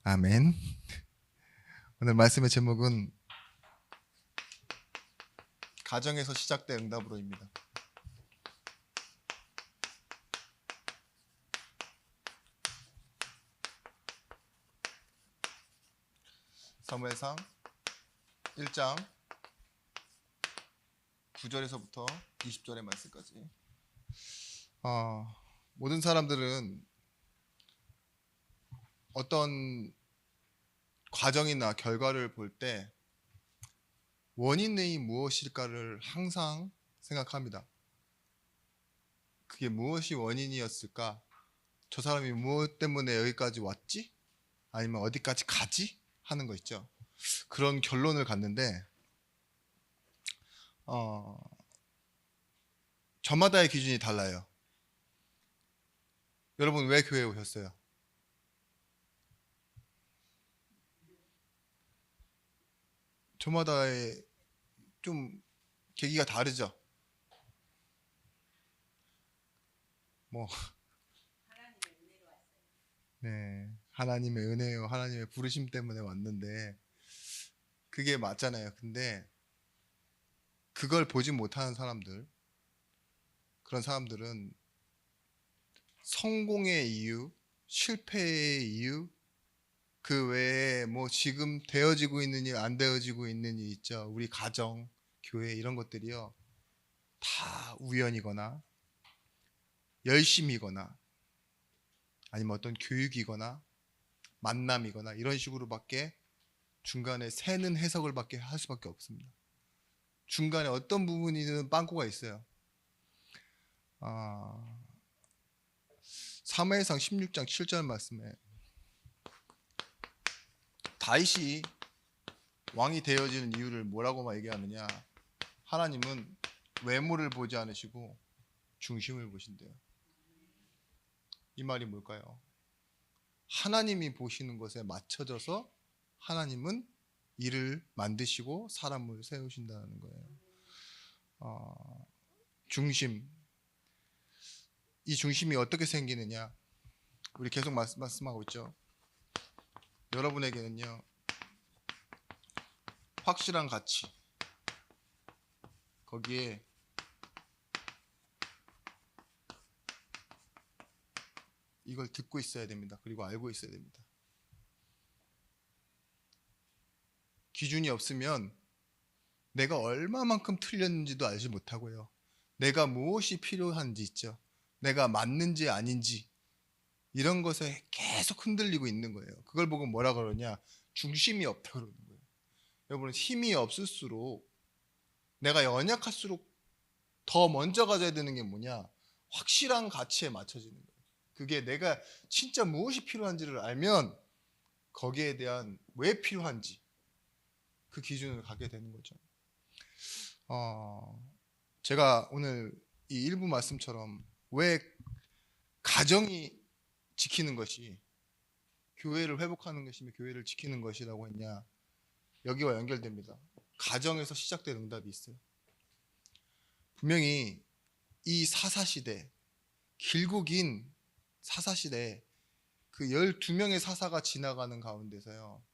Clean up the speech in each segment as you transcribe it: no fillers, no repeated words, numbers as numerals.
아멘. 오늘 말씀의 제목은 가정에서 시작된 응답으로입니다. 사무엘상 1장 9절에서부터 20절의 말씀까지. 모든 사람들은 어떤 과정이나 결과를 볼 때 원인이 무엇일까를 항상 생각합니다. 그게 무엇이 원인이었을까? 저 사람이 무엇 때문에 여기까지 왔지? 아니면 어디까지 가지? 하는 거 있죠. 그런 결론을 갖는데 저마다의 기준이 달라요. 여러분 왜 교회에 오셨어요? 저마다의 좀 계기가 다르죠. 네, 하나님의 은혜요, 하나님의 부르심 때문에 왔는데 그게 맞잖아요. 근데 그걸 보지 못하는 사람들, 그런 사람들은 성공의 이유, 실패의 이유, 그 외에 뭐 지금 되어지고 있는 일, 안 되어지고 있는 일 있죠. 우리 가정, 교회 이런 것들이요, 다 우연이거나 열심이거나 아니면 어떤 교육이거나 만남이거나 이런 식으로밖에 중간에 새는 해석을 밖에 할 수밖에 없습니다. 중간에 어떤 부분이든 빵꾸가 있어요. 사무엘상 16장 7절 말씀에 다윗이 왕이 되어지는 이유를 뭐라고 얘기하느냐? 하나님은 외모를 보지 않으시고 중심을 보신대요. 이 말이 뭘까요? 하나님이 보시는 것에 맞춰져서 하나님은 일을 만드시고 사람을 세우신다는 거예요. 중심. 이 중심이 어떻게 생기느냐? 우리 계속 말씀하고 있죠. 여러분에게는요, 확실한 가치, 거기에 이걸 듣고 있어야 됩니다. 그리고 알고 있어야 됩니다. 기준이 없으면 내가 얼마만큼 틀렸는지도 알지 못하고요, 내가 무엇이 필요한지 있죠, 내가 맞는지 아닌지 이런 것에 계속 흔들리고 있는 거예요. 그걸 보고 뭐라 그러냐? 중심이 없다 그러는 거예요. 여러분, 힘이 없을수록, 내가 연약할수록 더 먼저 가져야 되는 게 뭐냐? 확실한 가치에 맞춰지는 거예요. 그게 내가 진짜 무엇이 필요한지를 알면 거기에 대한 왜 필요한지 그 기준을 갖게 되는 거죠. 제가 오늘 이 일부 말씀처럼 왜 가정이 지키는 것이 교회를 회복하는 것이며 교회를 지키는 것이라고 했냐? 여기와 연결됩니다. 가정에서 시작된 응답이 있어요. 분명히 이 사사시대, 길고 긴 사사시대, 그 12명의 사사가 지나가는 가운데서요,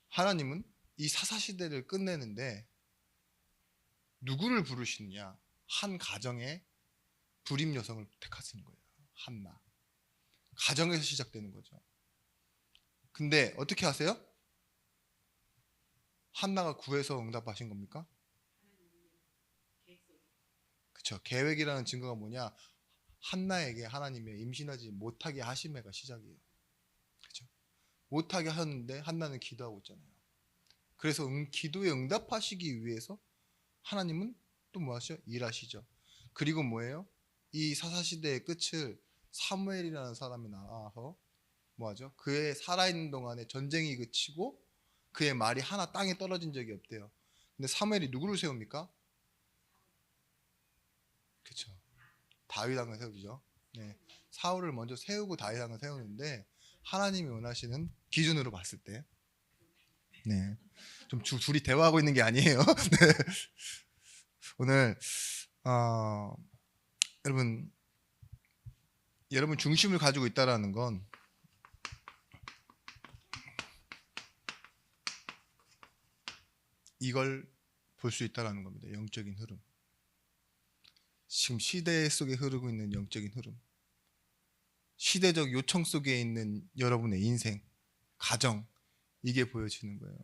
하나님은 이 사사시대를 끝내는데 누구를 부르시느냐? 한 가정의 불임 여성을 택하시는 거예요. 한나. 가정에서 시작되는 거죠. 근데 어떻게 하세요? 한나가 구해서 응답하신 겁니까? 그렇죠. 계획이라는 증거가 뭐냐? 한나에게 하나님의 임신하지 못하게 하심에가 시작이에요. 그렇죠. 못하게 하는데 한나는 기도하고 있잖아요. 그래서 기도에 응답하시기 위해서 하나님은 또 뭐 하시죠? 일하시죠. 그리고 뭐예요? 이 사사시대의 끝을 사무엘이라는 사람이 나와서 뭐 하죠? 그의 살아있는 동안에 전쟁이 그치고 그의 말이 하나 땅에 떨어진 적이 없대요. 근데 사무엘이 누구를 세웁니까? 그렇죠. 다윗 왕을 세우죠. 네. 사울을 먼저 세우고 다윗 왕을 세우는데, 하나님이 원하시는 기준으로 봤을 때, 네, 좀 둘이 대화하고 있는 게 아니에요. 네. 오늘 여러분 중심을 가지고 있다라는 건 이걸 볼 수 있다는 겁니다. 영적인 흐름. 지금 시대 속에 흐르고 있는 영적인 흐름. 시대적 요청 속에 있는 여러분의 인생, 가정, 이게 보여지는 거예요.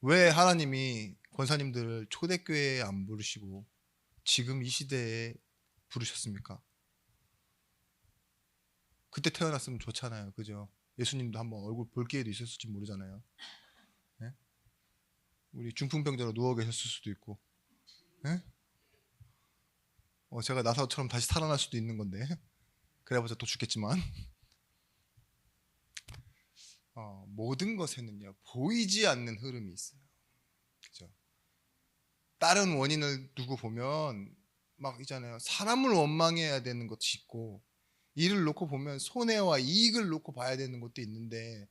왜 하나님이 권사님들을 초대교회에 안 부르시고 지금 이 시대에 부르셨습니까? 그때 태어났으면 좋잖아요. 그죠? 예수님도 한번 얼굴 볼 기회도 있었을지 모르잖아요. 네? 우리 중풍병자로 누워 계셨을 수도 있고, 네? 제가 나사처럼 다시 살아날 수도 있는 건데, 그래봐서 또 죽겠지만, 모든 것에는요 보이지 않는 흐름이 있어요. 그죠? 다른 원인을 두고 보면 막 있잖아요. 사람을 원망해야 되는 것이 있고, 이를 놓고 보면 손해와 이익을 놓고 봐야 되는 것도 있는데,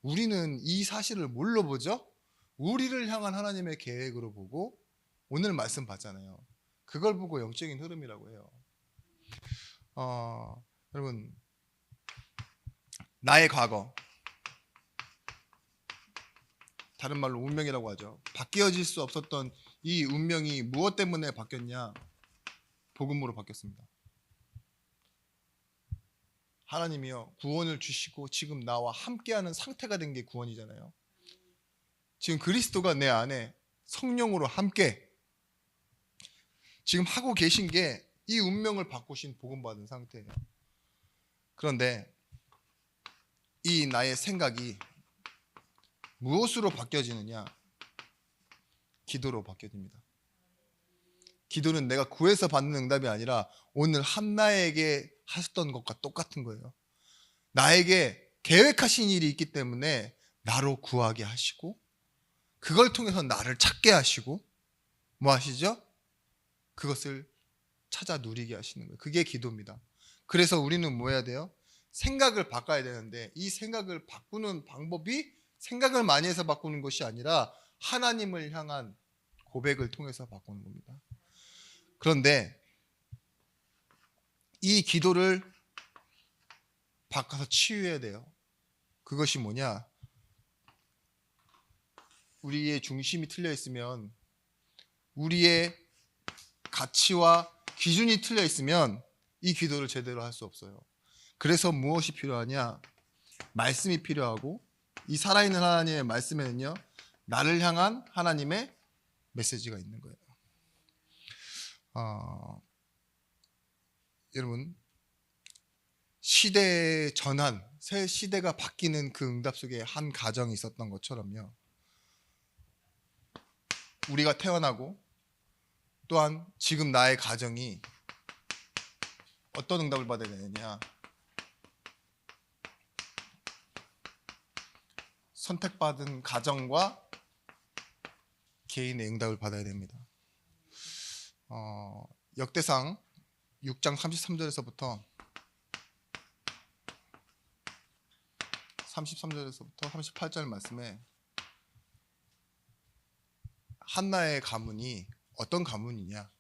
우리는 이 사실을 뭘로 보죠? 우리를 향한 하나님의 계획으로 보고 오늘 말씀 봤잖아요. 그걸 보고 영적인 흐름이라고 해요. 여러분, 나의 과거, 다른 말로 운명이라고 하죠. 바뀌어질 수 없었던 이 운명이 무엇 때문에 바뀌었냐? 복음으로 바뀌었습니다. 하나님이요 구원을 주시고 지금 나와 함께하는 상태가 된 게 구원이잖아요. 지금 그리스도가 내 안에 성령으로 함께 지금 하고 계신 게 이 운명을 바꾸신 복음받은 상태예요. 그런데 이 나의 생각이 무엇으로 바뀌어지느냐? 기도로 바뀌어집니다. 기도는 내가 구해서 받는 응답이 아니라 오늘 한나에게 하셨던 것과 똑같은 거예요. 나에게 계획하신 일이 있기 때문에 나로 구하게 하시고, 그걸 통해서 나를 찾게 하시고, 뭐 하시죠? 그것을 찾아 누리게 하시는 거예요. 그게 기도입니다. 그래서 우리는 뭐 해야 돼요? 생각을 바꿔야 되는데, 이 생각을 바꾸는 방법이 생각을 많이 해서 바꾸는 것이 아니라 하나님을 향한 고백을 통해서 바꾸는 겁니다. 그런데 이 기도를 바꿔서 치유해야 돼요. 그것이 뭐냐? 우리의 중심이 틀려 있으면, 우리의 가치와 기준이 틀려 있으면 이 기도를 제대로 할 수 없어요. 그래서 무엇이 필요하냐? 말씀이 필요하고, 이 살아있는 하나님의 말씀에는요 나를 향한 하나님의 메시지가 있는 거예요. 여러분, 시대의 전환, 새 시대가 바뀌는 그 응답 속에 한 가정이 있었던 것처럼요, 우리가 태어나고 또한 지금 나의 가정이 어떤 응답을 받아야 되느냐? 선택받은 가정과 개인의 응답을 받아야 됩니다. 역대상 6장 33절에서부터 38절 말씀에 한나의 가문이 어떤 가문이냐?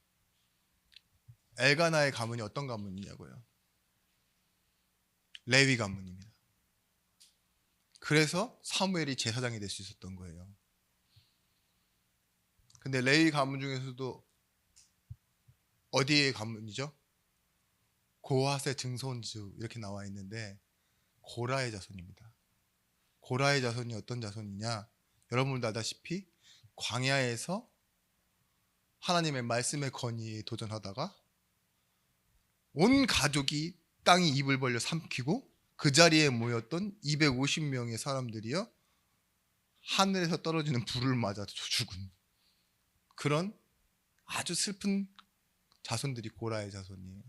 엘가나의 가문이 어떤 가문이냐고요? 레위 가문입니다. 그래서 사무엘이 제사장이 될 수 있었던 거예요. 근데 레위 가문 중에서도 어디의 가문이죠? 고핫의 증손주 이렇게 나와 있는데 고라의 자손입니다. 고라의 자손이 어떤 자손이냐? 여러분도 알다시피 광야에서 하나님의 말씀의 건의에 도전하다가 온 가족이 땅이 입을 벌려 삼키고, 그 자리에 모였던 250명의 사람들이요 하늘에서 떨어지는 불을 맞아 죽은 그런 아주 슬픈 자손들이 고라의 자손이에요.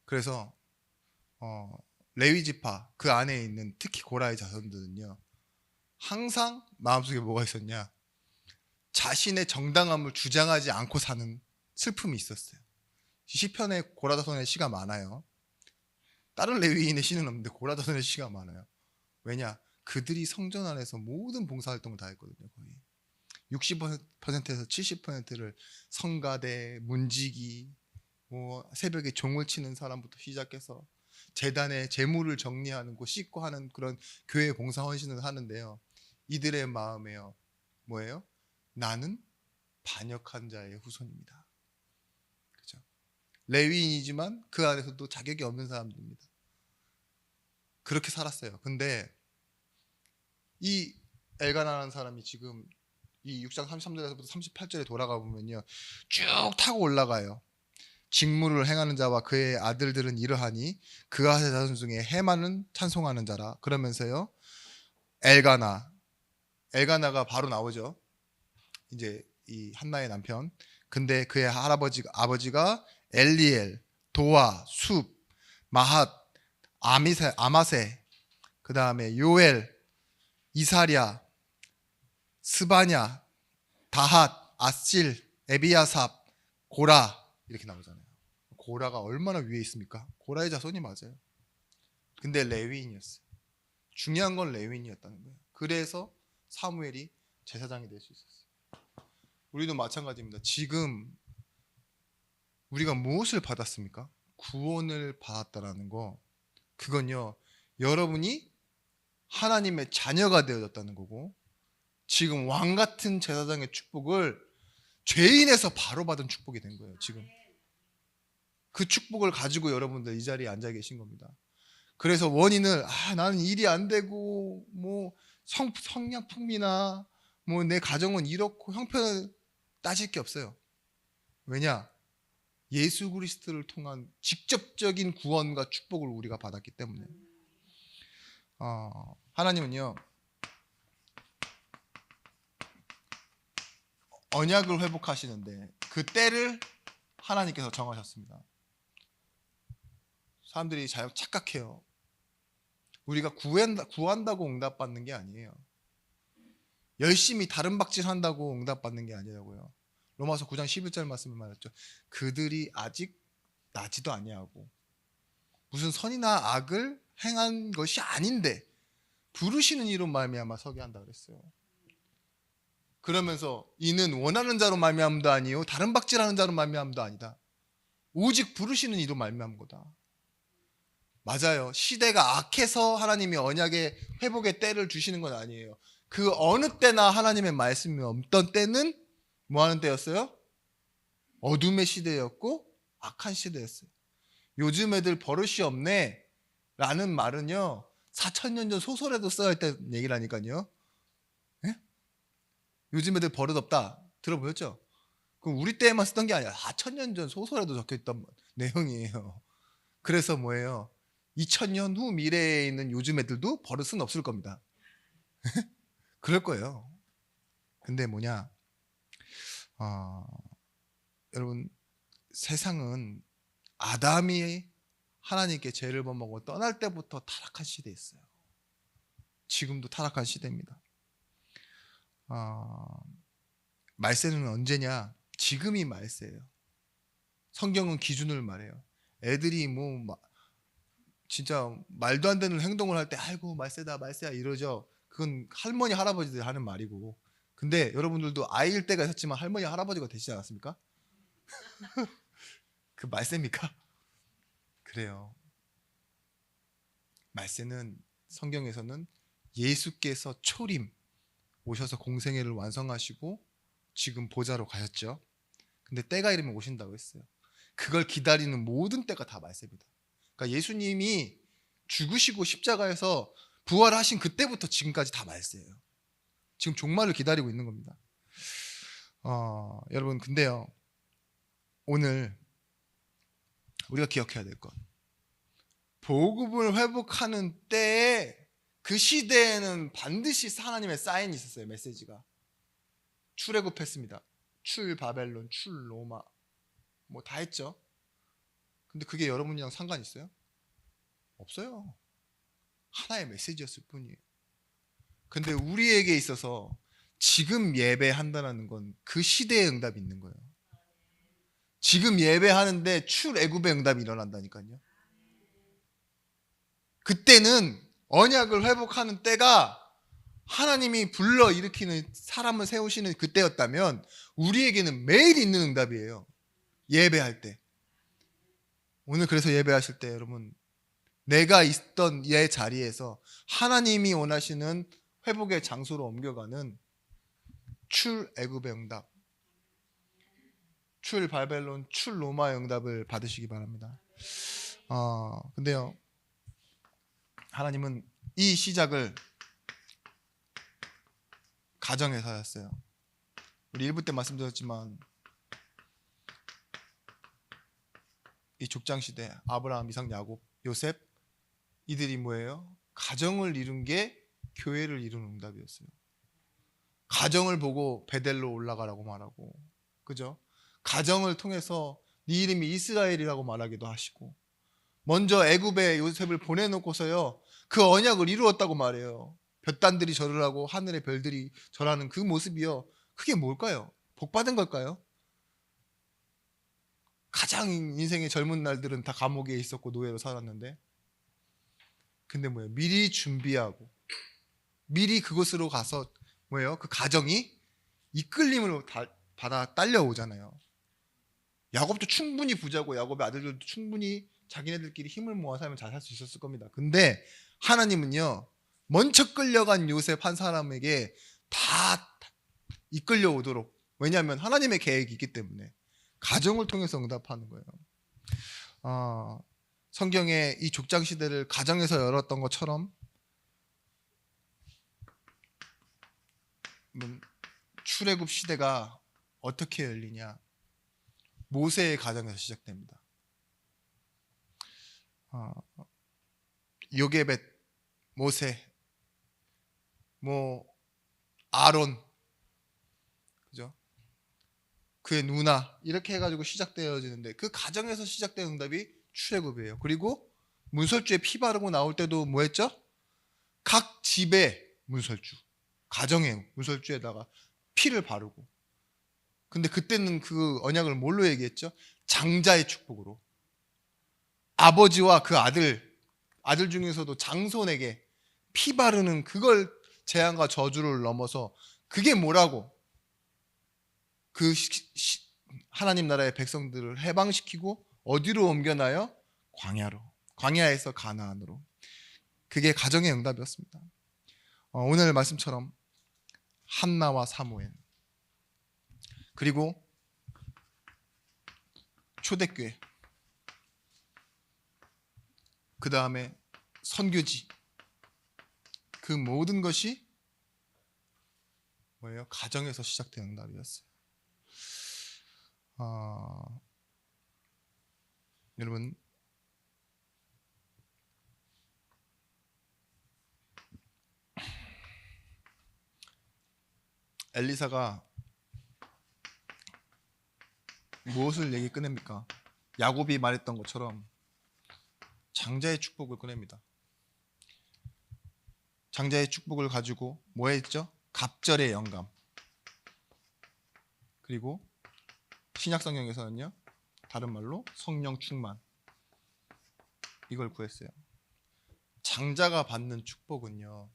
그래서 레위 지파 그 안에 있는 특히 고라의 자손들은요 항상 마음속에 뭐가 있었냐? 자신의 정당함을 주장하지 않고 사는 슬픔이 있었어요. 시편에 고라 자손의 시가 많아요. 다른 레위인의 시는 없는데 고라 자손의 시가 많아요. 왜냐? 그들이 성전 안에서 모든 봉사활동을 다 했거든요. 거의 60%에서 70%를 성가대, 문지기, 뭐 새벽에 종을 치는 사람부터 시작해서 제단에 재물을 정리하는 거, 씻고 하는 그런 교회 봉사 헌신을 하는데요. 이들의 마음에요 뭐예요? 나는 반역한 자의 후손입니다. 그죠? 레위인이지만 그 안에서도 자격이 없는 사람들입니다. 그렇게 살았어요. 근데 이 엘가나라는 사람이 지금 이 6장 33절에서부터 38절에 돌아가 보면요, 쭉 타고 올라가요. 직무를 행하는 자와 그의 아들들은 이러하니 그아세 자손 중에 해만은 찬송하는 자라. 그러면서요, 엘가나가 바로 나오죠. 이제 이 한나의 남편. 근데 그의 아버지가 엘리엘, 도아, 숲, 마핫, 아마세, 그 다음에 요엘, 이사랴, 스바냐, 다핫, 아실, 에비아삽, 고라, 이렇게 나오잖아요. 고라가 얼마나 위에 있습니까? 고라의 자손이 맞아요. 근데 레위인이었어요. 중요한 건 레위인이었다는 거예요. 그래서 사무엘이 제사장이 될 수 있었어요. 우리도 마찬가지입니다. 지금 우리가 무엇을 받았습니까? 구원을 받았다라는 거, 그건요, 여러분이 하나님의 자녀가 되어졌다는 거고, 지금 왕 같은 제사장의 축복을 죄인에서 바로 받은 축복이 된 거예요. 지금 그 축복을 가지고 여러분들 이 자리에 앉아 계신 겁니다. 그래서 원인을 나는 일이 안 되고 뭐 성냥품이나 뭐 내 가정은 이렇고 형편을 따질 게 없어요. 왜냐? 예수 그리스도를 통한 직접적인 구원과 축복을 우리가 받았기 때문에. 하나님은요, 언약을 회복하시는데 그 때를 하나님께서 정하셨습니다. 사람들이 잘 착각해요. 우리가 구한다고 응답받는 게 아니에요. 열심히 다른 박질한다고 응답받는 게 아니라고요. 로마서 9장 11절 말씀을 말했죠. 그들이 아직 나지도 아니하고 무슨 선이나 악을 행한 것이 아닌데 부르시는 이로 말미암아 서게 한다 그랬어요. 그러면서 이는 원하는 자로 말미암도 아니요 다른 박질하는 자로 말미암도 아니다. 오직 부르시는 이로 말미암은 거다. 맞아요. 시대가 악해서 하나님이 언약의 회복의 때를 주시는 건 아니에요. 그 어느 때나 하나님의 말씀이 없던 때는 뭐 하는 때였어요? 어둠의 시대였고 악한 시대였어요. 요즘 애들 버릇이 없네 라는 말은요, 4,000년 전 소설에도 써야 했다는 얘기라니까요. 예? 요즘 애들 버릇 없다 들어보셨죠? 그럼 우리 때에만 쓰던 게 아니라 4,000년 전 소설에도 적혀있던 내용이에요. 그래서 뭐예요? 2000년 후 미래에 있는 요즘 애들도 버릇은 없을 겁니다. 그럴 거예요. 근데 뭐냐, 여러분, 세상은 아담이 하나님께 죄를 범하고 떠날 때부터 타락한 시대였어요. 지금도 타락한 시대입니다. 말세는 언제냐? 지금이 말세예요. 성경은 기준을 말해요. 애들이 뭐 진짜 말도 안 되는 행동을 할 때 아이고 말세다 말세야 이러죠. 그건 할머니 할아버지들 하는 말이고, 근데 여러분들도 아이일 때가 있었지만 할머니 할아버지가 되시지 않았습니까? 그 말세입니까? 그래요. 말세는 성경에서는 예수께서 초림 오셔서 공생애를 완성하시고 지금 보좌로 가셨죠. 근데 때가 이르면 오신다고 했어요. 그걸 기다리는 모든 때가 다 말세입니다. 그러니까 예수님이 죽으시고 십자가에서 부활하신 그때부터 지금까지 다 말세예요. 지금 종말을 기다리고 있는 겁니다. 여러분, 근데요, 오늘 우리가 기억해야 될 것, 복음을 회복하는 때에 그 시대에는 반드시 하나님의 사인이 있었어요. 메시지가 출애굽했습니다. 출 바벨론, 출 로마, 뭐 다 했죠. 근데 그게 여러분이랑 상관 있어요? 없어요. 하나의 메시지였을 뿐이에요. 근데 우리에게 있어서 지금 예배한다는 건 그 시대의 응답이 있는 거예요. 지금 예배하는데 출애굽의 응답이 일어난다니까요. 그때는 언약을 회복하는 때가 하나님이 불러 일으키는 사람을 세우시는 그때였다면 우리에게는 매일 있는 응답이에요. 예배할 때. 오늘 그래서 예배하실 때 여러분, 내가 있던 이 자리에서 하나님이 원하시는 회복의 장소로 옮겨가는 출애굽의 응답, 출바벨론, 출로마의 응답을 받으시기 바랍니다. 근데요, 하나님은 이 시작을 가정에서 하였어요. 우리 1부 때 말씀드렸지만 이 족장 시대 아브라함, 이삭, 야곱, 요셉 이들이 뭐예요? 가정을 이룬 게 교회를 이룬 응답이었어요. 가정을 보고 베델로 올라가라고 말하고, 그죠? 가정을 통해서 네 이름이 이스라엘이라고 말하기도 하시고, 먼저 애굽에 요셉을 보내놓고서요 그 언약을 이루었다고 말해요. 볕단들이 절을 하고 하늘의 별들이 절하는 그 모습이요, 그게 뭘까요? 복 받은 걸까요? 가장 인생의 젊은 날들은 다 감옥에 있었고 노예로 살았는데, 근데 뭐예요? 미리 준비하고 미리 그곳으로 가서 뭐예요? 그 가정이 이끌림을 받아 딸려오잖아요. 야곱도 충분히 부자고 야곱의 아들들도 충분히 자기네들끼리 힘을 모아 살면 잘 살 수 있었을 겁니다. 근데 하나님은요, 먼저 끌려간 요셉 한 사람에게 다 이끌려 오도록, 왜냐하면 하나님의 계획이 있기 때문에 가정을 통해서 응답하는 거예요. 성경에 이 족장 시대를 가정에서 열었던 것처럼 출애굽 시대가 어떻게 열리냐? 모세의 가정에서 시작됩니다. 요게벳, 모세, 아론, 그죠? 그의 누나, 이렇게 해가지고 시작되어지는데 그 가정에서 시작된 응답이 출애굽이에요. 그리고 문설주에 피 바르고 나올 때도 뭐 했죠? 각 집에 문설주, 가정의 문설주에다가 피를 바르고. 근데 그때는 그 언약을 뭘로 얘기했죠? 장자의 축복으로. 아버지와 그 아들 중에서도 장손에게 피 바르는 그걸 재앙과 저주를 넘어서, 그게 뭐라고? 그 하나님 나라의 백성들을 해방시키고 어디로 옮겨나요? 광야로. 광야에서 가나안으로. 그게 가정의 응답이었습니다. 오늘 말씀처럼 한나와 사무엘, 그리고 초대교회, 그 다음에 선교지, 그 모든 것이 뭐예요? 가정에서 시작된 응답이었어요. 여러분, 엘리사가 무엇을 얘기 꺼냅니까? 야곱이 말했던 것처럼 장자의 축복을 꺼냅니다. 장자의 축복을 가지고 뭐 했죠? 갑절의 영감. 그리고 신약 성경에서는요, 다른 말로 성령 충만, 이걸 구했어요. 장자가 받는 축복은요,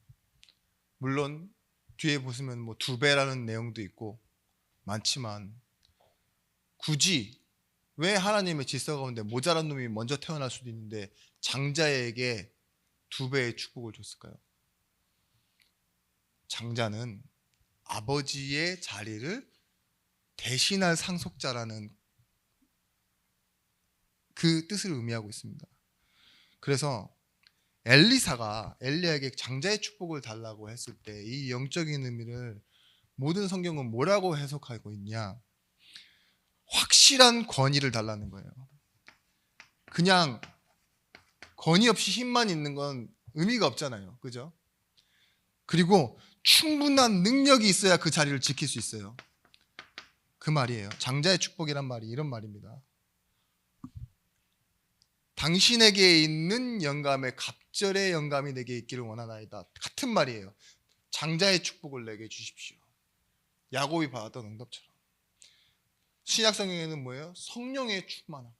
물론 뒤에 보시면 2배라는 내용도 있고 많지만, 굳이 왜 하나님의 질서 가운데 모자란 놈이 먼저 태어날 수도 있는데 장자에게 2배의 축복을 줬을까요? 장자는 아버지의 자리를 대신할 상속자라는 그 뜻을 의미하고 있습니다. 그래서 엘리사가 엘리야에게 장자의 축복을 달라고 했을 때 이 영적인 의미를 모든 성경은 뭐라고 해석하고 있냐? 확실한 권위를 달라는 거예요. 그냥 권위 없이 힘만 있는 건 의미가 없잖아요. 그죠? 그리고 충분한 능력이 있어야 그 자리를 지킬 수 있어요. 그 말이에요. 장자의 축복이란 말이 이런 말입니다. 당신에게 있는 영감에 갑절의 영감이 내게 있기를 원하나이다. 같은 말이에요. 장자의 축복을 내게 주십시오. 야곱이 받았던 응답처럼. 신약 성경에는 뭐예요? 성령의 충만함.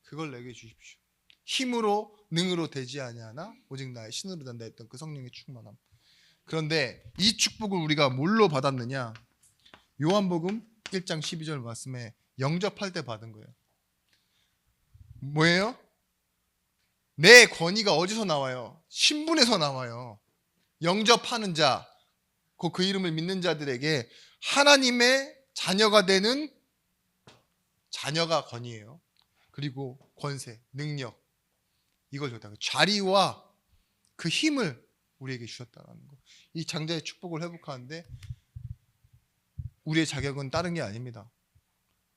그걸 내게 주십시오. 힘으로 능으로 되지 아니하나 오직 나의 신으로 된다 했던 그 성령의 충만함. 그런데 이 축복을 우리가 뭘로 받았느냐? 요한복음 1장 12절 말씀에 영접할 때 받은 거예요. 뭐예요? 내 권위가 어디서 나와요? 신분에서 나와요. 영접하는 자, 그 이름을 믿는 자들에게 하나님의 자녀가 되는 자녀가 권위예요. 그리고 권세, 능력, 이걸 줬다. 자리와 그 힘을 우리에게 주셨다는 거. 이 장자의 축복을 회복하는데 우리의 자격은 다른 게 아닙니다.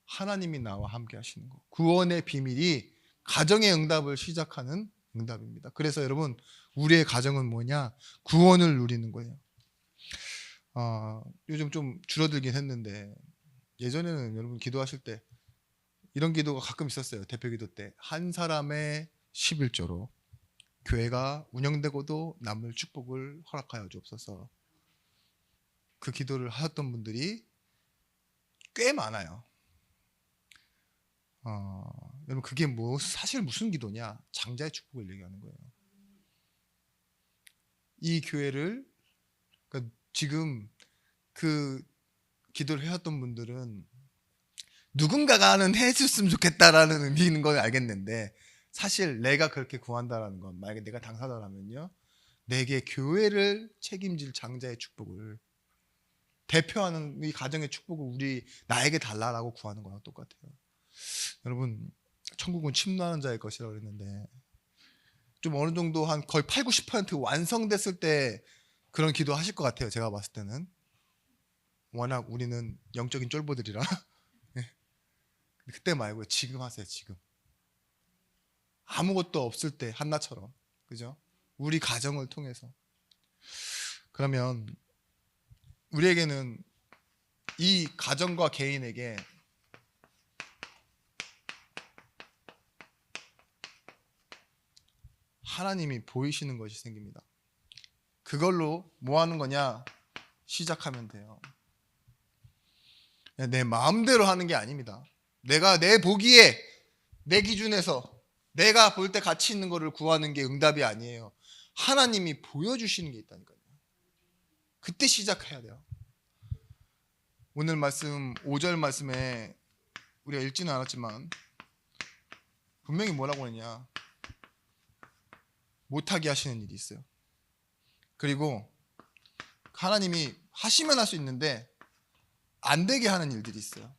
하나님이 나와 함께 하시는 거. 구원의 비밀이 가정의 응답을 시작하는 응답입니다. 그래서 여러분, 우리의 가정은 뭐냐? 구원을 누리는 거예요. 요즘 좀 줄어들긴 했는데 예전에는 여러분 기도하실 때 이런 기도가 가끔 있었어요. 대표 기도 때 한 사람의 11조로 교회가 운영되고도 남을 축복을 허락하여 주옵소서. 그 기도를 하셨던 분들이 꽤 많아요. 여러분, 그게 사실 무슨 기도냐? 장자의 축복을 얘기하는 거예요. 이 교회를, 그러니까 지금 그 기도를 해왔던 분들은 누군가가는 해줬으면 좋겠다라는 의미인 건 알겠는데, 사실 내가 그렇게 구한다라는 건, 만약에 내가 당사자라면요, 내게 교회를 책임질 장자의 축복을 대표하는 이 가정의 축복을 나에게 달라라고 구하는 거랑 똑같아요. 여러분, 천국은 침노하는 자의 것이라고 그랬는데 좀 어느 정도 한 거의 8, 90% 완성됐을 때 그런 기도 하실 것 같아요. 제가 봤을 때는 워낙 우리는 영적인 쫄보들이라. 그때 말고요, 지금 하세요. 지금 아무것도 없을 때 한나처럼, 그죠? 우리 가정을 통해서. 그러면 우리에게는 이 가정과 개인에게 하나님이 보이시는 것이 생깁니다. 그걸로 뭐 하는 거냐? 시작하면 돼요. 내 마음대로 하는 게 아닙니다. 내가 내 보기에, 내 기준에서 내가 볼 때 가치 있는 거를 구하는 게 응답이 아니에요. 하나님이 보여주시는 게 있다니까요. 그때 시작해야 돼요. 오늘 말씀 5절 말씀에 우리가 읽지는 않았지만 분명히 뭐라고 했냐? 못하게 하시는 일이 있어요. 그리고 하나님이 하시면 할 수 있는데 안 되게 하는 일들이 있어요.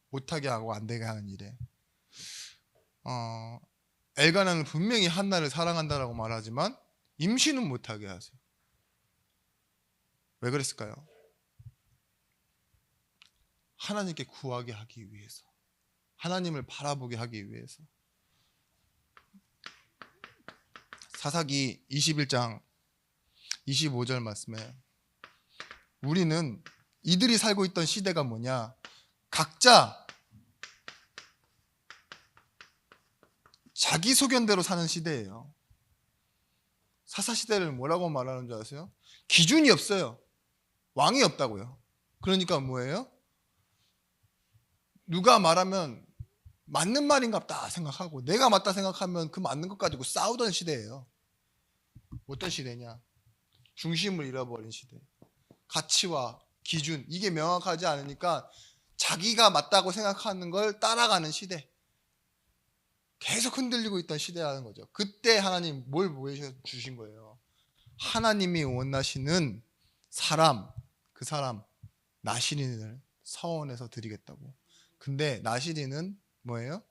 못하게 하고 안 되게 하는 일에 엘가나는 분명히 한나를 사랑한다라고 말하지만 임신은 못하게 하세요. 왜 그랬을까요? 하나님께 구하게 하기 위해서, 하나님을 바라보게 하기 위해서. 사사기 21장 25절 말씀에 우리는 이들이 살고 있던 시대가 뭐냐? 각자 자기 소견대로 사는 시대예요. 사사시대를 뭐라고 말하는 줄 아세요? 기준이 없어요. 왕이 없다고요. 그러니까 뭐예요? 누가 말하면 맞는 말인갑다 생각하고 내가 맞다 생각하면 그 맞는 것 가지고 싸우던 시대예요. 어떤 시대냐? 중심을 잃어버린 시대. 가치와 기준, 이게 명확하지 않으니까 자기가 맞다고 생각하는 걸 따라가는 시대. 계속 흔들리고 있던 시대라는 거죠. 그때 하나님 뭘 보여주신 거예요? 하나님이 원하시는 사람, 그 사람 나시린을 서원해서 드리겠다고. 근데 나시린은 뭐예요?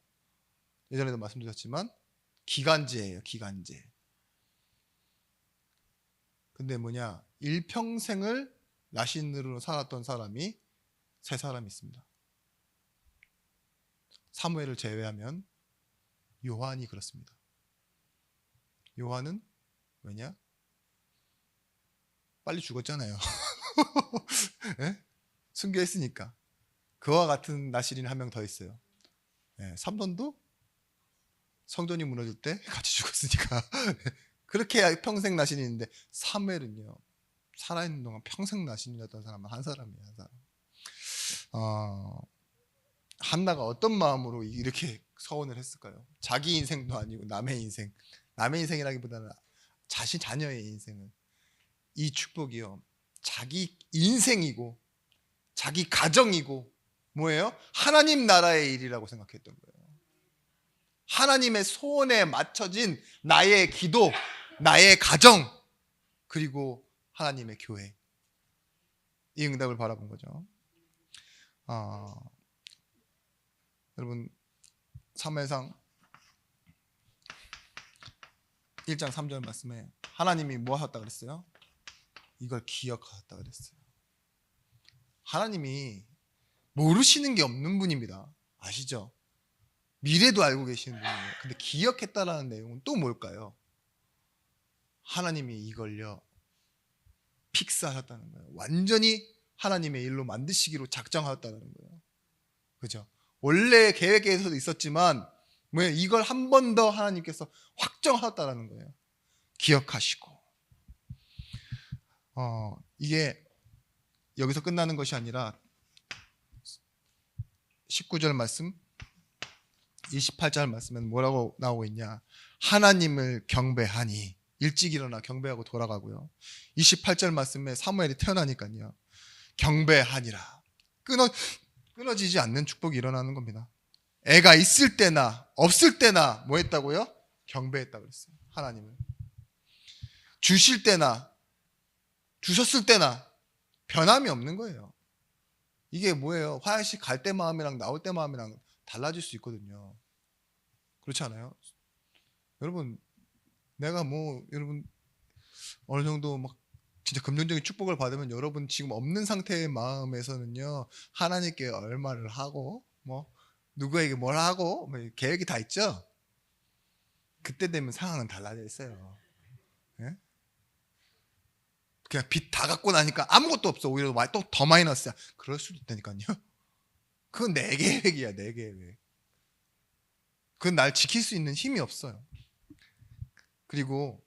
예전에도 말씀드렸지만 기간제예요. 기간제. 근데 뭐냐? 일평생을 나신으로 살았던 사람이 세 사람이 있습니다. 사무엘을 제외하면 요한이 그렇습니다. 요한은 왜냐? 빨리 죽었잖아요. 네? 순교했으니까. 그와 같은 나시린 한 명 더 있어요. 네, 삼손도 성전이 무너질 때 같이 죽었으니까. 그렇게 평생 나신이 있는데 사무엘은요, 살아있는 동안 평생 나신이었던 사람은 한 사람이에요. 한 사람. 한나가 어떤 마음으로 이렇게 서원을 했을까요? 자기 인생도 아니고 남의 인생, 남의 인생이라기보다는 자녀의 인생을, 이 축복이요, 자기 인생이고 자기 가정이고 뭐예요? 하나님 나라의 일이라고 생각했던 거예요. 하나님의 소원에 맞춰진 나의 기도, 나의 가정, 그리고 하나님의 교회, 이 응답을 바라본 거죠. 아, 여러분 사무엘상 1장 3절 말씀에 하나님이 뭐 하셨다 그랬어요? 이걸 기억하셨다 그랬어요. 하나님이 모르시는 게 없는 분입니다. 아시죠? 미래도 알고 계시는 분이에요. 근데 기억했다라는 내용은 또 뭘까요? 하나님이 이걸요 픽스하셨다는 거예요. 완전히 하나님의 일로 만드시기로 작정하셨다는 거예요. 그죠? 원래 계획에서도 있었지만 왜 이걸 한 번 더 하나님께서 확정하셨다는 거예요. 기억하시고 이게 여기서 끝나는 것이 아니라 19절 말씀 28절 말씀은 뭐라고 나오고 있냐? 하나님을 경배하니 일찍 일어나 경배하고 돌아가고요. 28절 말씀에 사무엘이 태어나니까요. 경배하니라. 끊어지지 않는 축복이 일어나는 겁니다. 애가 있을 때나 없을 때나 뭐 했다고요? 경배했다고 그랬어요. 하나님을. 주실 때나 주셨을 때나 변함이 없는 거예요. 이게 뭐예요? 화장실 갈 때 마음이랑 나올 때 마음이랑 달라질 수 있거든요. 그렇지 않아요? 여러분, 내가 여러분 어느 정도 막 진짜 금전적인 축복을 받으면 여러분 지금 없는 상태의 마음에서는요 하나님께 얼마를 하고 누구에게 뭘 하고 계획이 다 있죠. 그때 되면 상황은 달라져 있어요. 예? 그냥 빚 다 갚고 나니까 아무것도 없어. 오히려 또 더 마이너스야. 그럴 수도 있다니까요. 그건 내 계획이야, 내 계획. 그건 날 지킬 수 있는 힘이 없어요. 그리고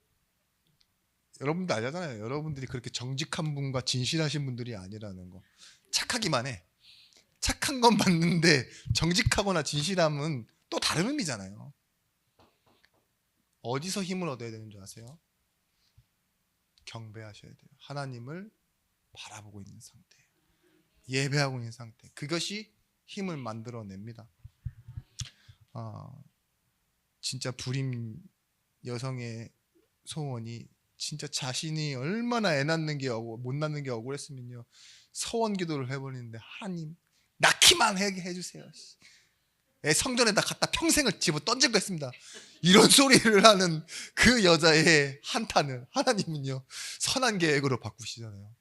여러분도 알잖아요. 여러분들이 그렇게 정직한 분과 진실하신 분들이 아니라는 거. 착하기만 해. 착한 건 맞는데 정직하거나 진실함은 또 다른 의미잖아요. 어디서 힘을 얻어야 되는 줄 아세요? 경배하셔야 돼요. 하나님을 바라보고 있는 상태, 예배하고 있는 상태. 그것이 힘을 만들어냅니다. 진짜 불임 여성의 소원이 진짜 자신이 얼마나 애 낳는 게 못 낳는 게 억울했으면요 서원 기도를 해버리는데 하나님 낳기만 해주세요. 애 성전에다 갖다 평생을 집어 던질 거였습니다. 이런 소리를 하는 그 여자의 한탄을 하나님은요 선한 계획으로 바꾸시잖아요.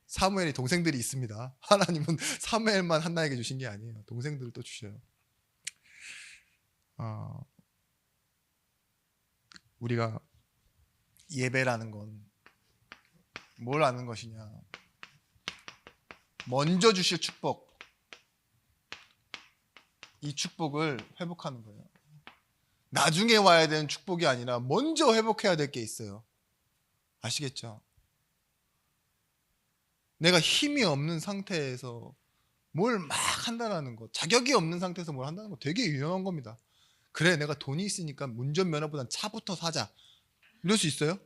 사무엘이 동생들이 있습니다. 하나님은 사무엘만 한나에게 주신 게 아니에요. 동생들을 또 주셔요. 우리가 예배라는 건 뭘 아는 것이냐? 먼저 주실 축복, 이 축복을 회복하는 거예요. 나중에 와야 되는 축복이 아니라 먼저 회복해야 될 게 있어요. 아시겠죠? 내가 힘이 없는 상태에서 뭘 막 한다는 거, 자격이 없는 상태에서 뭘 한다는 거 되게 유용한 겁니다. 그래, 내가 돈이 있으니까 운전면허보단 차부터 사자. 이럴 수 있어요?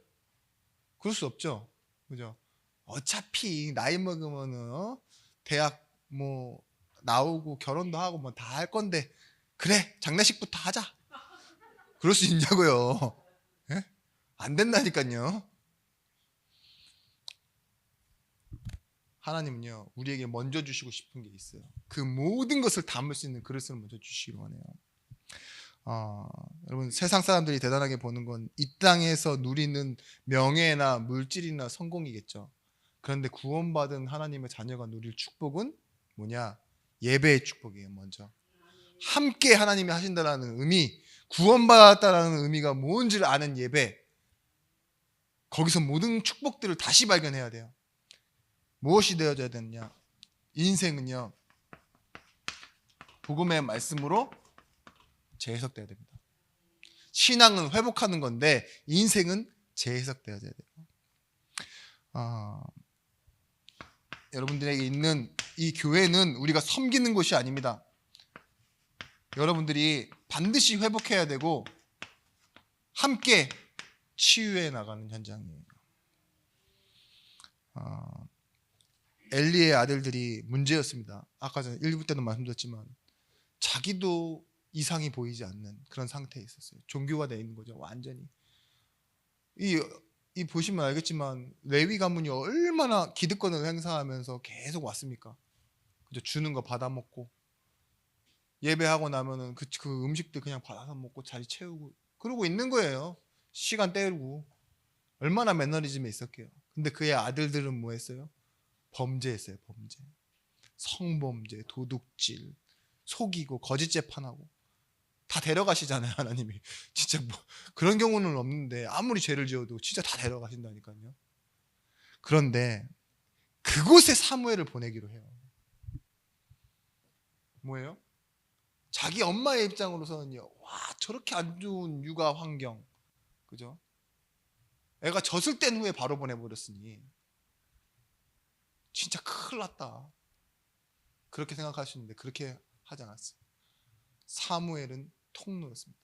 그럴 수 없죠. 그죠? 어차피 나이 먹으면은 대학 나오고 결혼도 하고 다 할 건데 그래 장례식부터 하자. 그럴 수 있냐고요? 예? 안 된다니까요. 하나님은요 우리에게 먼저 주시고 싶은 게 있어요. 그 모든 것을 담을 수 있는 그릇을 먼저 주시기 원해요. 여러분 세상 사람들이 대단하게 보는 건 이 땅에서 누리는 명예나 물질이나 성공이겠죠. 그런데 구원받은 하나님의 자녀가 누릴 축복은 뭐냐? 예배의 축복이에요. 먼저 함께 하나님이 하신다라는 의미, 구원받았다라는 의미가 뭔지를 아는 예배. 거기서 모든 축복들을 다시 발견해야 돼요. 무엇이 되어져야 되느냐? 인생은요 복음의 말씀으로 재해석돼야 됩니다. 신앙은 회복하는 건데 인생은 재해석되어져야 돼요. 여러분들에게 있는 이 교회는 우리가 섬기는 곳이 아닙니다. 여러분들이 반드시 회복해야 되고 함께 치유해 나가는 현장이에요. 엘리의 아들들이 문제였습니다. 아까 전에 1부 때도 말씀드렸지만 자기도 이상이 보이지 않는 그런 상태에 있었어요. 종교화되어 있는 거죠. 완전히. 이 보시면 알겠지만 레위 가문이 얼마나 기득권을 행사하면서 계속 왔습니까? 그죠? 주는 거 받아 먹고 예배하고 나면은 그 음식들 그냥 받아서 먹고 자리 채우고 그러고 있는 거예요. 시간 때우고 얼마나 매너리즘에 있었게요. 근데 그의 아들들은 뭐 했어요? 범죄했어요. 범죄. 성범죄, 도둑질, 속이고 거짓 재판하고 다 데려가시잖아요. 하나님이 진짜 뭐 그런 경우는 없는데 아무리 죄를 지어도 진짜 다 데려가신다니까요. 그런데 그곳에 사무엘을 보내기로 해요. 뭐예요? 자기 엄마의 입장으로서는요. 와, 저렇게 안 좋은 육아 환경, 그죠? 애가 젖을 뗀 후에 바로 보내버렸으니 진짜 큰일 났다. 그렇게 생각하시는데 그렇게 하지 않았어요. 사무엘은 통로였습니다.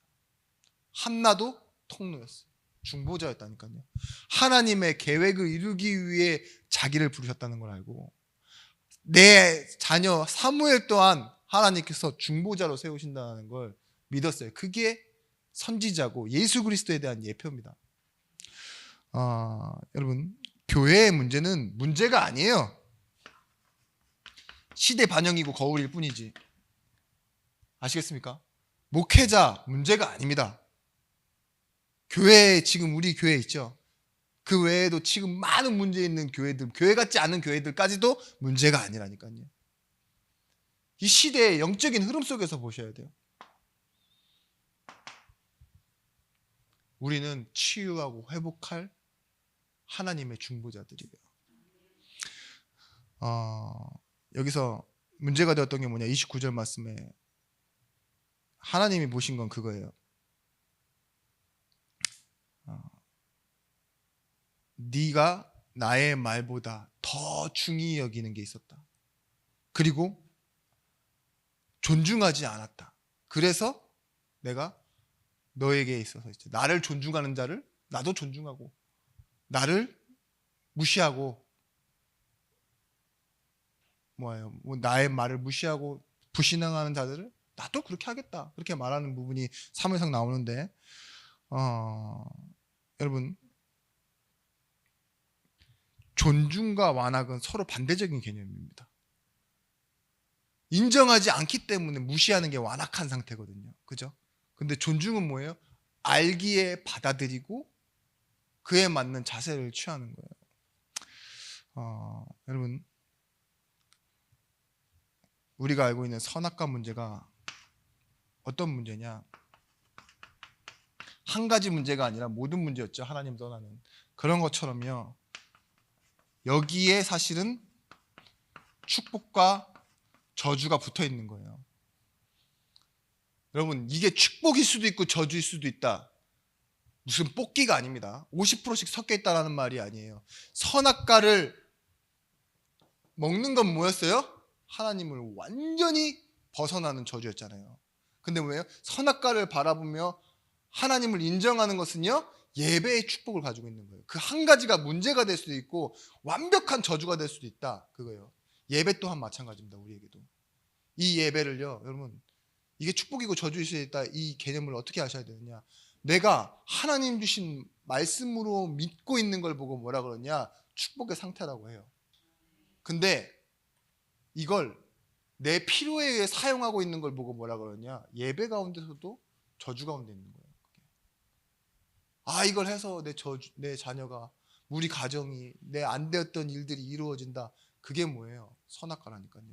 한나도 통로였어요. 중보자였다니까요. 하나님의 계획을 이루기 위해 자기를 부르셨다는 걸 알고 내 자녀 사무엘 또한 하나님께서 중보자로 세우신다는 걸 믿었어요. 그게 선지자고 예수 그리스도에 대한 예표입니다. 여러분, 교회의 문제는 문제가 아니에요. 시대 반영이고 거울일 뿐이지. 아시겠습니까? 목회자 문제가 아닙니다. 교회, 지금 우리 교회 있죠? 그 외에도 지금 많은 문제 있는 교회들, 교회 같지 않은 교회들까지도 문제가 아니라니까요. 이 시대의 영적인 흐름 속에서 보셔야 돼요. 우리는 치유하고 회복할 하나님의 중보자들이에요. 여기서 문제가 되었던 게 뭐냐? 29절 말씀에 하나님이 보신 건 그거예요. 네가 나의 말보다 더 중히 여기는 게 있었다. 그리고 존중하지 않았다. 그래서 내가 너에게 있어서 나를 존중하는 자를 나도 존중하고 나를 무시하고 나의 말을 무시하고 불신앙하는 자들을 나도 그렇게 하겠다. 그렇게 말하는 부분이 사무엘상 나오는데 여러분 존중과 완악은 서로 반대적인 개념입니다. 인정하지 않기 때문에 무시하는 게 완악한 상태거든요. 그죠? 근데 존중은 뭐예요? 알기에 받아들이고 그에 맞는 자세를 취하는 거예요. 여러분 우리가 알고 있는 선악과 문제가 어떤 문제냐? 한 가지 문제가 아니라 모든 문제였죠. 하나님 떠나는 그런 것처럼요. 여기에 사실은 축복과 저주가 붙어 있는 거예요. 여러분 이게 축복일 수도 있고 저주일 수도 있다. 무슨 뽑기가 아닙니다. 50%씩 섞여 있다라는 말이 아니에요. 선악과를 먹는 건 뭐였어요? 하나님을 완전히 벗어나는 저주였잖아요. 근데 뭐예요? 선악과를 바라보며 하나님을 인정하는 것은요 예배의 축복을 가지고 있는 거예요. 그 한 가지가 문제가 될 수도 있고 완벽한 저주가 될 수도 있다 그거예요. 예배 또한 마찬가지입니다. 우리에게도 이 예배를요 여러분 이게 축복이고 저주일 수 있다 이 개념을 어떻게 아셔야 되느냐? 내가 하나님 주신 말씀으로 믿고 있는 걸 보고 뭐라 그러냐? 축복의 상태라고 해요. 근데 이걸 내 필요에 의해 사용하고 있는 걸 보고 뭐라 그러냐? 예배 가운데서도 저주 가운데 있는 거예요. 이걸 해서 내 자녀가 우리 가정이 내 안 되었던 일들이 이루어진다. 그게 뭐예요? 선악과라니까요.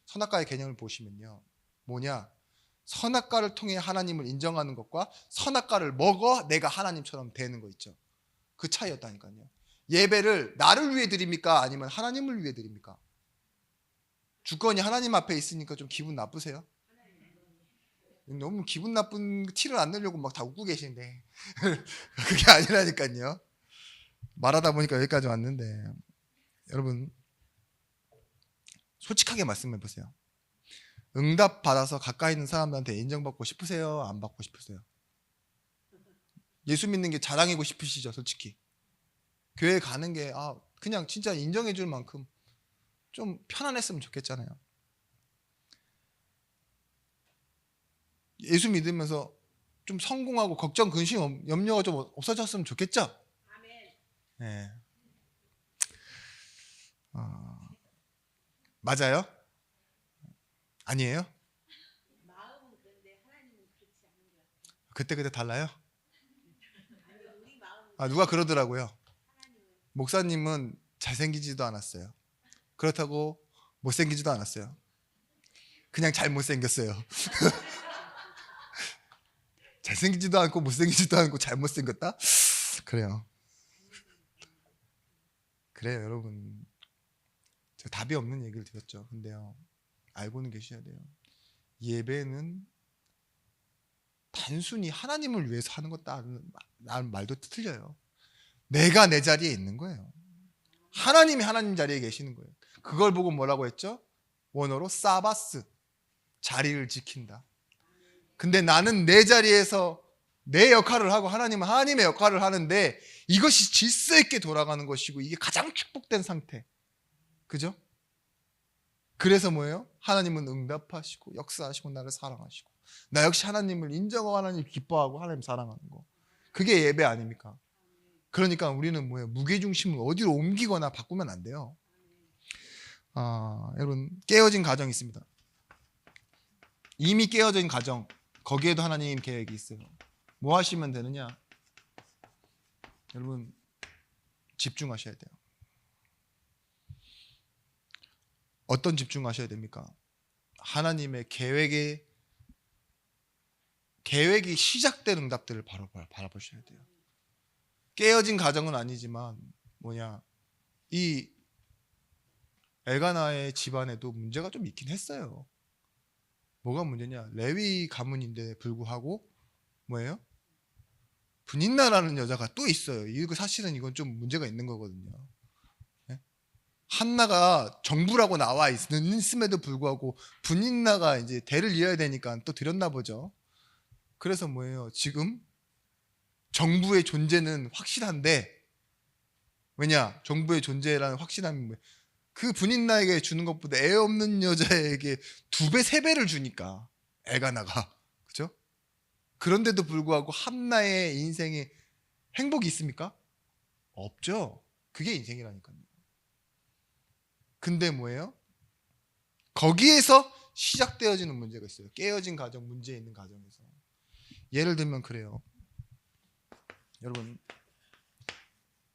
선악과의 개념을 보시면요. 뭐냐? 선악과를 통해 하나님을 인정하는 것과 선악과를 먹어 내가 하나님처럼 되는 거 있죠. 그 차이였다니까요. 예배를 나를 위해 드립니까? 아니면 하나님을 위해 드립니까? 주권이 하나님 앞에 있으니까 좀 기분 나쁘세요? 너무 기분 나쁜 티를 안 내려고 막 다 웃고 계시는데 그게 아니라니까요. 말하다 보니까 여기까지 왔는데 여러분 솔직하게 말씀해 보세요. 응답 받아서 가까이 있는 사람들한테 인정받고 싶으세요? 안 받고 싶으세요? 예수 믿는 게 자랑이고 싶으시죠? 솔직히 교회 가는 게 그냥 진짜 인정해 줄 만큼 좀 편안했으면 좋겠잖아요. 예수 믿으면서 좀 성공하고 걱정, 근심, 염려가 좀 없어졌으면 좋겠죠? 네. 맞아요? 아니에요? 그때 달라요? 누가 그러더라고요. 목사님은 잘생기지도 않았어요. 그렇다고 못생기지도 않았어요. 그냥 잘 못생겼어요. 잘생기지도 않고 못생기지도 않고 잘 못생겼다? 그래요. 그래요, 여러분. 제가 답이 없는 얘기를 드렸죠. 근데요, 알고는 계셔야 돼요. 예배는 단순히 하나님을 위해서 하는 것다는 말도 틀려요. 내가 내 자리에 있는 거예요. 하나님이 하나님 자리에 계시는 거예요. 그걸 보고 뭐라고 했죠? 원어로 사바스, 자리를 지킨다. 근데 나는 내 자리에서 내 역할을 하고 하나님은 하나님의 역할을 하는데 이것이 질서 있게 돌아가는 것이고 이게 가장 축복된 상태. 그죠? 그래서 뭐예요? 하나님은 응답하시고 역사하시고 나를 사랑하시고 나 역시 하나님을 인정하고 하나님 기뻐하고 하나님 사랑하는 거. 그게 예배 아닙니까? 그러니까 우리는 뭐예요? 무게중심을 어디로 옮기거나 바꾸면 안 돼요. 여러분, 깨어진 가정이 있습니다. 이미 깨어진 가정, 거기에도 하나님 계획이 있어요. 뭐 하시면 되느냐? 여러분, 집중하셔야 돼요. 어떤 집중하셔야 됩니까? 하나님의 계획이 시작된 응답들을 바로 바라보셔야 돼요. 깨어진 가정은 아니지만 이 엘가나의 집안에도 문제가 좀 있긴 했어요. 뭐가 문제냐? 레위 가문인데 불구하고 뭐예요? 분인나라는 여자가 또 있어요. 이거 사실은 이건 좀 문제가 있는 거거든요. 네? 한나가 정부라고 나와 있음에도 불구하고 분인나가 이제 대를 이어야 되니까 또 들였나 보죠. 그래서 뭐예요? 지금 정부의 존재는 확실한데 왜냐? 정부의 존재라는 확실함이 뭐예요? 그 분인나에게 주는 것보다 애 없는 여자에게 2배, 3배를 주니까 엘가나가 그죠? 그런데도 불구하고 한나의 인생에 행복이 있습니까? 없죠. 그게 인생이라니까요. 근데 뭐예요? 거기에서 시작되어지는 문제가 있어요. 깨어진 가정, 문제 있는 가정에서. 예를 들면 그래요. 여러분,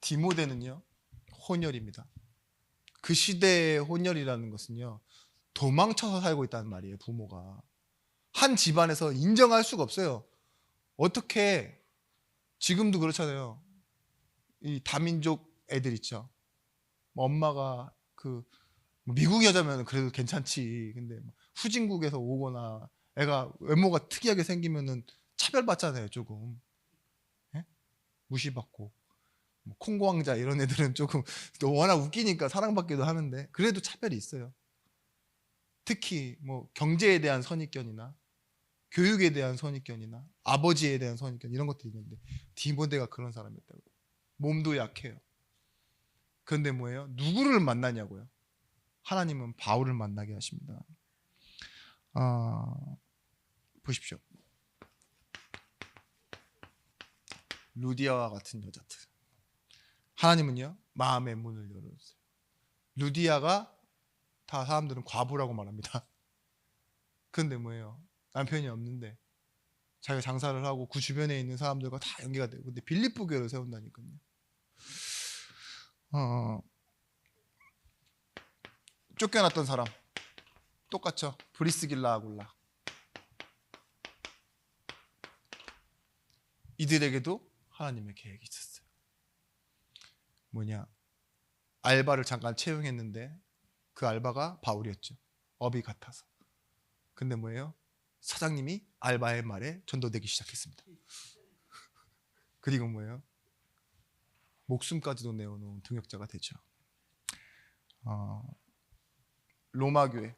디모데는요 혼혈입니다. 그 시대의 혼혈이라는 것은요 도망쳐서 살고 있다는 말이에요. 부모가 한 집안에서 인정할 수가 없어요. 어떻게 지금도 그렇잖아요. 이 다민족 애들 있죠. 엄마가 미국 여자면 그래도 괜찮지. 근데 후진국에서 오거나 애가 외모가 특이하게 생기면은 차별받잖아요. 조금 무시받고 콩고왕자 이런 애들은 조금 워낙 웃기니까 사랑받기도 하는데 그래도 차별이 있어요. 특히 경제에 대한 선입견이나 교육에 대한 선입견이나 아버지에 대한 선입견 이런 것들이 있는데 디모데가 그런 사람이었다고. 몸도 약해요. 그런데 뭐예요? 누구를 만나냐고요? 하나님은 바울을 만나게 하십니다. 보십시오. 루디아와 같은 여자들. 하나님은요 마음의 문을 열어주세요. 루디아가 다 사람들은 과부라고 말합니다. 그런데 뭐예요? 남편이 없는데 자기가 장사를 하고 그 주변에 있는 사람들과 다 연계가 되고 근데 빌립보 교회를 세운다니까요. 쫓겨났던 사람 똑같죠. 브리스길라 아굴라 이들에게도 하나님의 계획이 있었어요. 알바를 잠깐 채용했는데 그 알바가 바울이었죠. 업이 같아서. 근데 뭐예요? 사장님이 알바의 말에 전도되기 시작했습니다. 그리고 뭐예요? 목숨까지도 내어놓은 등역자가 되죠. 로마 교회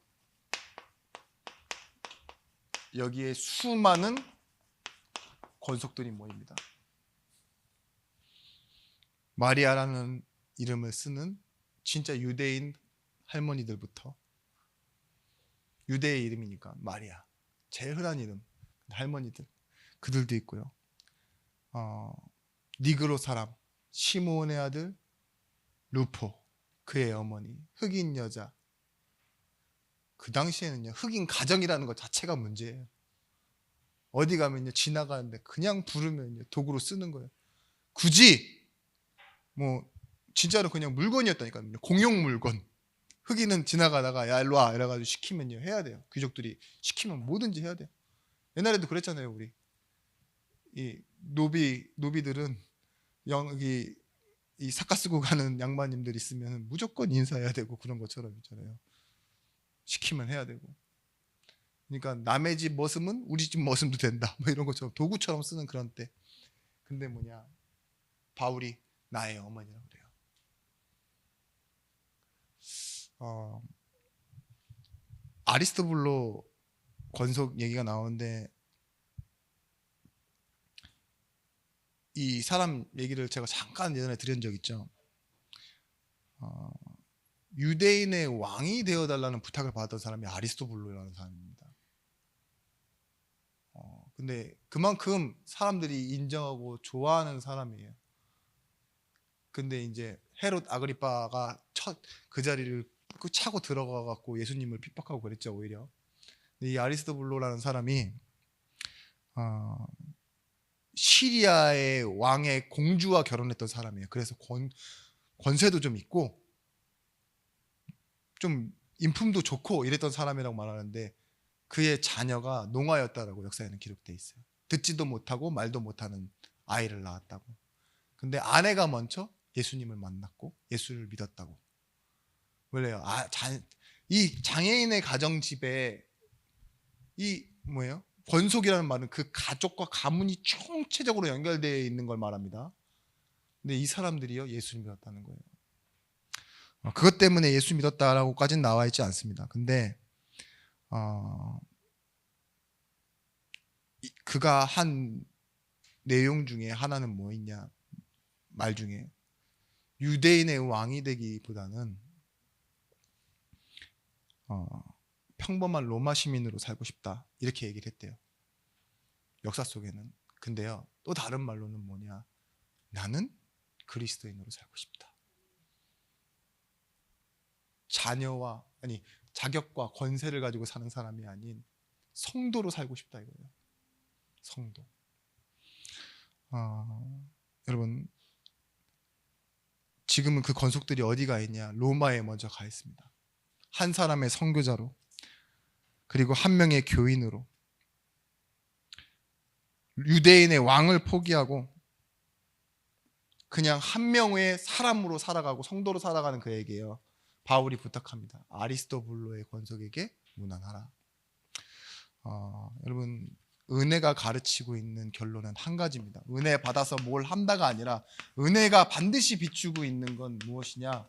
여기에 수많은 권속들이 모입니다. 마리아라는 이름을 쓰는 진짜 유대인 할머니들부터 유대의 이름이니까 마리아 제일 흔한 이름 할머니들 그들도 있고요. 니그로 사람 시므온의 아들 루포 그의 어머니 흑인 여자 그 당시에는요, 흑인 가정이라는 것 자체가 문제예요. 어디 가면요, 지나가는데 그냥 부르면요, 도구로 쓰는 거예요. 굳이 뭐 진짜로 그냥 물건이었다니까요. 공용 물건. 흑인은 지나가다가 야 일로 와 이래가지고 시키면요, 해야 돼요. 귀족들이 시키면 뭐든지 해야 돼요. 옛날에도 그랬잖아요. 우리 이 노비들은 여기 이 사카 쓰고 가는 양반님들 있으면 무조건 인사해야 되고 그런 것처럼 있잖아요. 시키면 해야 되고. 그러니까 남의 집 머슴은 우리 집 머슴도 된다. 뭐 이런 것처럼 도구처럼 쓰는 그런 때. 근데 뭐냐, 바울이 나의 어머니라고 그래요. 아리스토블로 권속 얘기가 나오는데 이 사람 얘기를 제가 잠깐 예전에 드린 적 있죠. 유대인의 왕이 되어달라는 부탁을 받았던 사람이 아리스토블로라는 사람입니다. 근데 그만큼 사람들이 인정하고 좋아하는 사람이에요. 근데 이제 헤롯 아그리빠가 그 자리를 차고 들어가 갖고 예수님을 핍박하고 그랬죠, 오히려. 근데 이 아리스토블로라는 사람이 시리아의 왕의 공주와 결혼했던 사람이에요. 그래서 권세도 좀 있고 좀 인품도 좋고 이랬던 사람이라고 말하는데 그의 자녀가 농아였다라고 역사에는 기록되어 있어요. 듣지도 못하고 말도 못하는 아이를 낳았다고. 근데 아내가 먼저 예수님을 만났고 예수를 믿었다고. 원래요. 이 장애인의 가정집에 이 뭐예요? 권속이라는 말은 그 가족과 가문이 총체적으로 연결되어 있는 걸 말합니다. 근데 이 사람들이요, 예수 믿었다는 거예요. 그것 때문에 예수 믿었다라고까지는 나와 있지 않습니다. 근데 그가 한 내용 중에 하나는 뭐 있냐, 말 중에 유대인의 왕이 되기보다는 평범한 로마 시민으로 살고 싶다, 이렇게 얘기를 했대요. 역사 속에는. 근데요, 또 다른 말로는 뭐냐, 나는 그리스도인으로 살고 싶다. 자격과 권세를 가지고 사는 사람이 아닌 성도로 살고 싶다 이거예요. 성도. 여러분, 지금은 그 권속들이 어디 가 있냐? 로마에 먼저 가 있습니다. 한 사람의 선교자로, 그리고 한 명의 교인으로, 유대인의 왕을 포기하고 그냥 한 명의 사람으로 살아가고 성도로 살아가는 그에게요, 바울이 부탁합니다. 아리스토블로의 권속에게 문안하라. 여러분, 은혜가 가르치고 있는 결론은 한 가지입니다. 은혜 받아서 뭘 한다가 아니라 은혜가 반드시 비추고 있는 건 무엇이냐,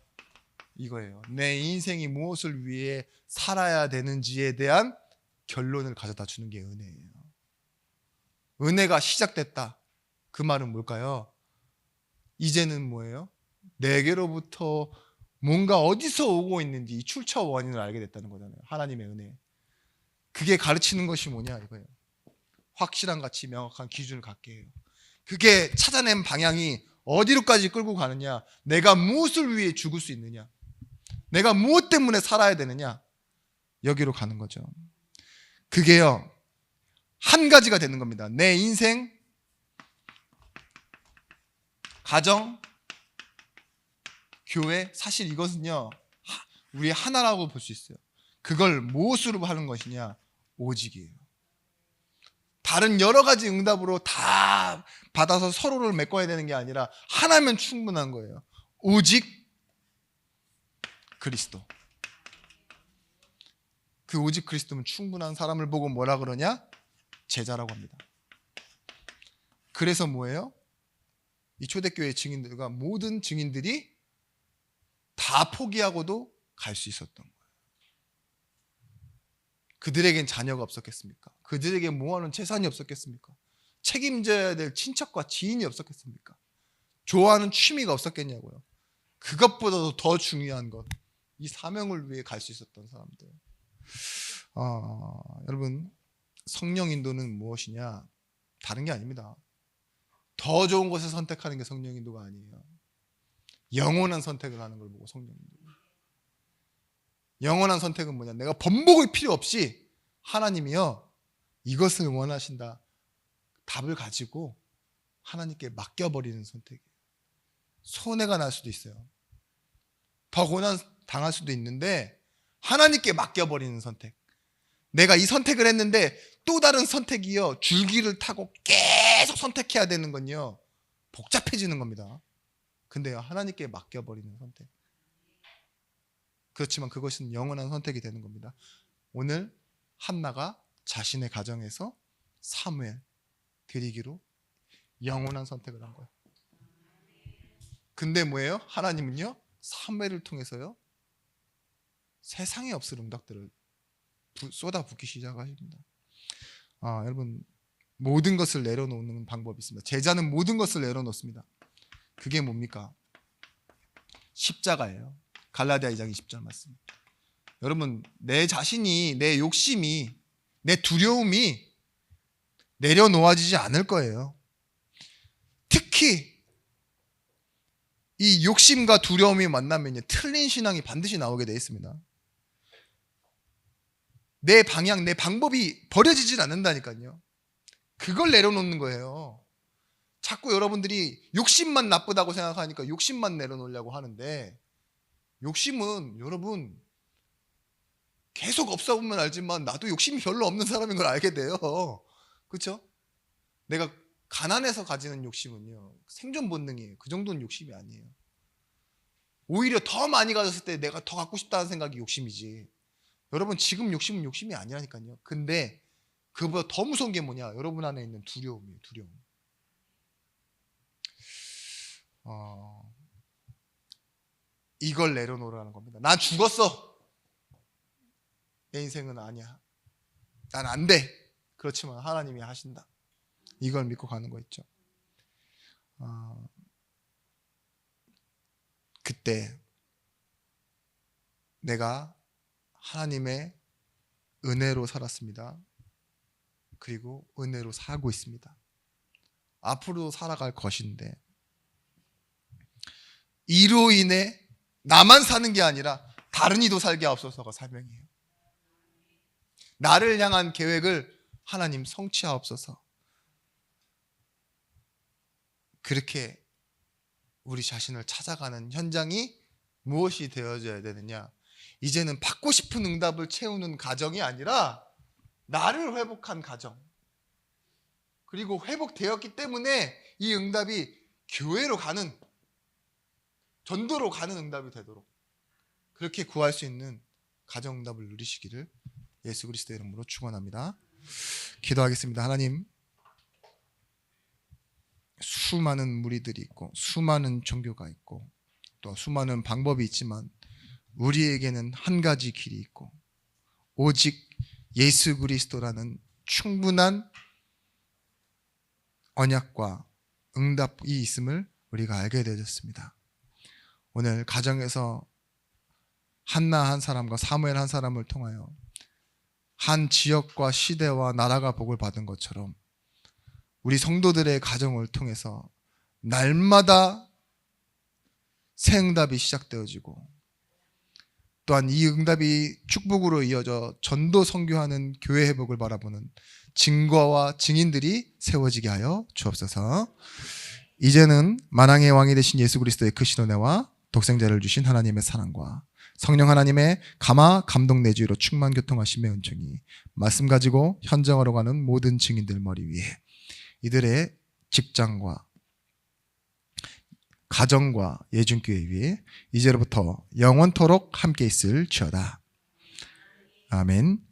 이거예요. 내 인생이 무엇을 위해 살아야 되는지에 대한 결론을 가져다 주는 게 은혜예요. 은혜가 시작됐다, 그 말은 뭘까요? 이제는 뭐예요? 내게로부터 뭔가 어디서 오고 있는지 이 출처 원인을 알게 됐다는 거잖아요. 하나님의 은혜. 그게 가르치는 것이 뭐냐 이거예요. 확실한 가치, 명확한 기준을 갖게 해요. 그게 찾아낸 방향이 어디로까지 끌고 가느냐, 내가 무엇을 위해 죽을 수 있느냐, 내가 무엇 때문에 살아야 되느냐, 여기로 가는 거죠. 그게요, 한 가지가 되는 겁니다. 내 인생, 가정, 교회. 사실 이것은요, 우리 하나라고 볼 수 있어요. 그걸 무엇으로 하는 것이냐, 오직이에요. 다른 여러 가지 응답으로 다 받아서 서로를 메꿔야 되는 게 아니라 하나면 충분한 거예요. 오직 그리스도. 그 오직 그리스도면 충분한 사람을 보고 뭐라 그러냐? 제자라고 합니다. 그래서 뭐예요? 이 초대교회 증인들과 모든 증인들이 다 포기하고도 갈 수 있었던 거예요. 그들에겐 자녀가 없었겠습니까? 그들에겐 모아놓은 재산이 없었겠습니까? 책임져야 될 친척과 지인이 없었겠습니까? 좋아하는 취미가 없었겠냐고요. 그것보다도 더 중요한 것, 이 사명을 위해 갈 수 있었던 사람들. 여러분, 성령 인도는 무엇이냐? 다른 게 아닙니다. 더 좋은 것을 선택하는 게 성령 인도가 아니에요. 영원한 선택을 하는 걸 보고 성령 인도. 영원한 선택은 뭐냐? 내가 번복을 필요 없이 하나님이요 이것을 원하신다. 답을 가지고 하나님께 맡겨버리는 선택이에요. 손해가 날 수도 있어요. 더 고난 당할 수도 있는데 하나님께 맡겨버리는 선택. 내가 이 선택을 했는데 또 다른 선택이요 줄기를 타고 계속 선택해야 되는 건요 복잡해지는 겁니다. 근데요 하나님께 맡겨버리는 선택. 그렇지만 그것은 영원한 선택이 되는 겁니다. 오늘 한나가 자신의 가정에서 사무엘 드리기로 영원한 선택을 한 거예요. 근데 뭐예요? 하나님은요 사무엘을 통해서요 세상에 없을 응답들을 쏟아붓기 시작하십니다. 여러분 모든 것을 내려놓는 방법이 있습니다. 제자는 모든 것을 내려놓습니다. 그게 뭡니까? 십자가예요. 갈라디아 2장 20절 말씀. 여러분 내 자신이, 내 욕심이, 내 두려움이 내려놓아지지 않을 거예요. 특히 이 욕심과 두려움이 만나면 틀린 신앙이 반드시 나오게 되어 있습니다. 내 방향, 내 방법이 버려지질 않는다니까요. 그걸 내려놓는 거예요. 자꾸 여러분들이 욕심만 나쁘다고 생각하니까 욕심만 내려놓으려고 하는데 욕심은 여러분 계속 없어보면 알지만 나도 욕심이 별로 없는 사람인 걸 알게 돼요. 그렇죠? 내가 가난해서 가지는 욕심은요 생존 본능이에요. 그 정도는 욕심이 아니에요. 오히려 더 많이 가졌을 때 내가 더 갖고 싶다는 생각이 욕심이지. 여러분 지금 욕심은 욕심이 아니라니까요. 근데 그보다 더 무서운 게 뭐냐? 여러분 안에 있는 두려움이에요. 두려움. 이걸 내려놓으라는 겁니다. 난 죽었어. 내 인생은 아니야. 난 안 돼. 그렇지만 하나님이 하신다. 이걸 믿고 가는 거 있죠. 그때 내가 하나님의 은혜로 살았습니다. 그리고 은혜로 살고 있습니다. 앞으로도 살아갈 것인데 이로 인해 나만 사는 게 아니라 다른 이도 살게 하옵소서가 사명이에요. 나를 향한 계획을 하나님 성취하옵소서. 그렇게 우리 자신을 찾아가는 현장이 무엇이 되어져야 되느냐? 이제는 받고 싶은 응답을 채우는 가정이 아니라 나를 회복한 가정, 그리고 회복되었기 때문에 이 응답이 교회로 가는, 전도로 가는 응답이 되도록 그렇게 구할 수 있는 가정 응답을 누리시기를 예수 그리스도의 이름으로 축원합니다. 기도하겠습니다. 하나님, 수많은 무리들이 있고 수많은 종교가 있고 또 수많은 방법이 있지만 우리에게는 한 가지 길이 있고 오직 예수 그리스도라는 충분한 언약과 응답이 있음을 우리가 알게 되었습니다. 오늘 가정에서 한나 한 사람과 사무엘 한 사람을 통하여 한 지역과 시대와 나라가 복을 받은 것처럼 우리 성도들의 가정을 통해서 날마다 새 응답이 시작되어지고 또한 이 응답이 축복으로 이어져 전도 선교하는 교회 회복을 바라보는 증거와 증인들이 세워지게 하여 주옵소서. 이제는 만왕의 왕이 되신 예수 그리스도의 크신 은혜와 독생자를 주신 하나님의 사랑과 성령 하나님의 감화 감동 내주로 충만 교통하심의 은총이 말씀 가지고 현장으로 가는 모든 증인들 머리 위에 이들의 직장과 가정과 예중교회 위에 이제로부터 영원토록 함께 있을지어다. 아멘.